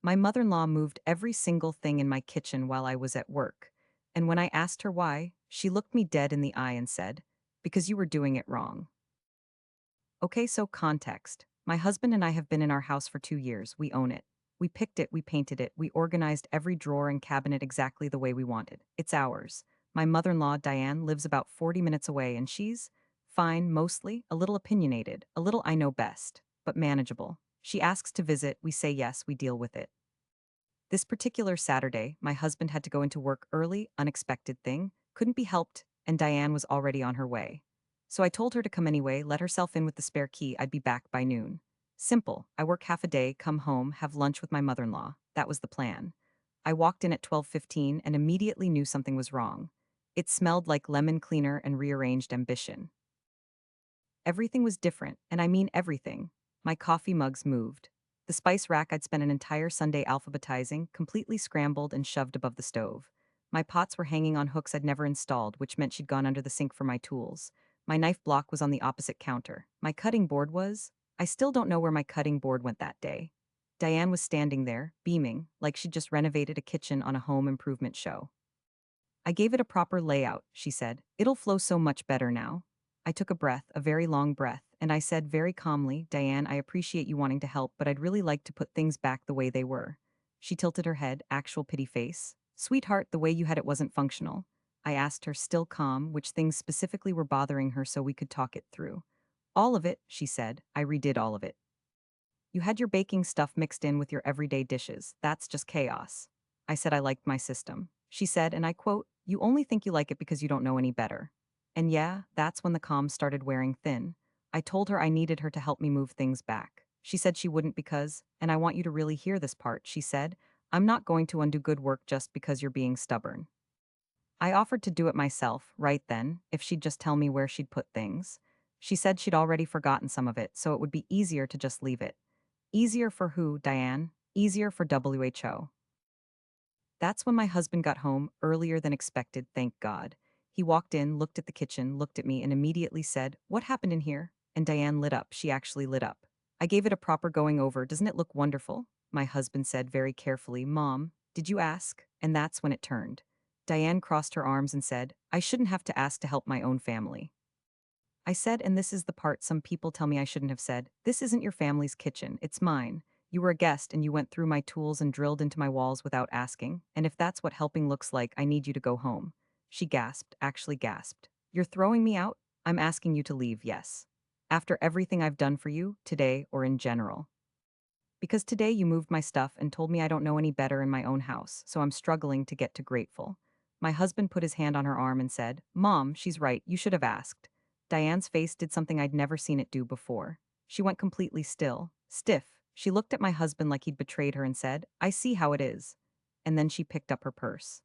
My mother-in-law moved every single thing in my kitchen while I was at work. And when I asked her why, she looked me dead in the eye and said, "Because you were doing it wrong." Okay, so context. My husband and I have been in our house for 2 years. We own it. We picked it, we painted it, we organized every drawer and cabinet exactly the way we wanted. It's ours. My mother-in-law, Diane, lives about 40 minutes away and she's fine, mostly, a little opinionated, a little I know best, but manageable. She asks to visit, we say yes, we deal with it. This particular Saturday, my husband had to go into work early, unexpected thing, couldn't be helped, and Diane was already on her way. So I told her to come anyway, let herself in with the spare key, I'd be back by noon. Simple, I work half a day, come home, have lunch with my mother-in-law. That was the plan. I walked in at 12:15 and immediately knew something was wrong. It smelled like lemon cleaner and rearranged ambition. Everything was different, and I mean everything. My coffee mugs moved. The spice rack I'd spent an entire Sunday alphabetizing, completely scrambled and shoved above the stove. My pots were hanging on hooks I'd never installed, which meant she'd gone under the sink for my tools. My knife block was on the opposite counter. My cutting board was. I still don't know where my cutting board went that day. Diane was standing there, beaming, like she'd just renovated a kitchen on a home improvement show. I gave it a proper layout, she said. It'll flow so much better now. I took a breath, a very long breath, and I said very calmly, Diane, I appreciate you wanting to help, but I'd really like to put things back the way they were. She tilted her head, actual pity face. Sweetheart, the way you had it wasn't functional. I asked her, still calm, which things specifically were bothering her so we could talk it through. All of it, she said. I redid all of it. You had your baking stuff mixed in with your everyday dishes. That's just chaos. I said I liked my system. She said, and I quote, you only think you like it because you don't know any better. And yeah, that's when the comms started wearing thin. I told her I needed her to help me move things back. She said she wouldn't because, and I want you to really hear this part, she said, I'm not going to undo good work just because you're being stubborn. I offered to do it myself, right then, if she'd just tell me where she'd put things. She said she'd already forgotten some of it, so it would be easier to just leave it. Easier for who, Diane? Easier for WHO. That's when my husband got home, earlier than expected, thank God. He walked in, looked at the kitchen, looked at me, and immediately said, what happened in here? And Diane lit up. She actually lit up. I gave it a proper going over. Doesn't it look wonderful? My husband said very carefully, Mom, did you ask? And that's when it turned. Diane crossed her arms and said, I shouldn't have to ask to help my own family. I said, and this is the part some people tell me I shouldn't have said, this isn't your family's kitchen, it's mine. You were a guest and you went through my tools and drilled into my walls without asking, and if that's what helping looks like, I need you to go home. She gasped, actually gasped. You're throwing me out? I'm asking you to leave, yes. After everything I've done for you, today or in general. Because today you moved my stuff and told me I don't know any better in my own house, so I'm struggling to get to grateful. My husband put his hand on her arm and said, Mom, she's right, you should have asked. Diane's face did something I'd never seen it do before. She went completely still, stiff. She looked at my husband like he'd betrayed her and said, I see how it is. And then she picked up her purse.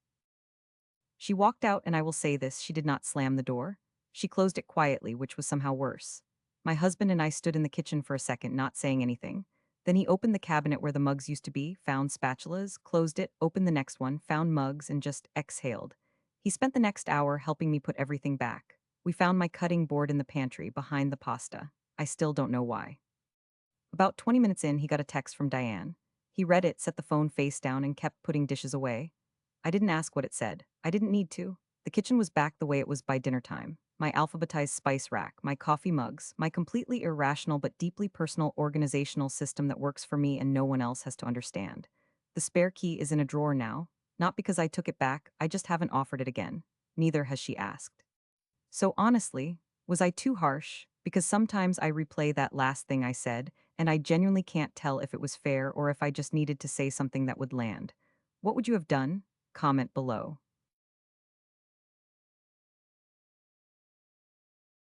She walked out, and I will say this, she did not slam the door. She closed it quietly, which was somehow worse. My husband and I stood in the kitchen for a second, not saying anything. Then he opened the cabinet where the mugs used to be, found spatulas, closed it, opened the next one, found mugs, and just exhaled. He spent the next hour helping me put everything back. We found my cutting board in the pantry, behind the pasta. I still don't know why. About 20 minutes in, he got a text from Diane. He read it, set the phone face down, and kept putting dishes away. I didn't ask what it said. I didn't need to. The kitchen was back the way it was by dinner time. My alphabetized spice rack, my coffee mugs, my completely irrational but deeply personal organizational system that works for me and no one else has to understand. The spare key is in a drawer now. Not because I took it back, I just haven't offered it again. Neither has she asked. So honestly, was I too harsh? Because sometimes I replay that last thing I said, and I genuinely can't tell if it was fair or if I just needed to say something that would land. What would you have done? Comment below.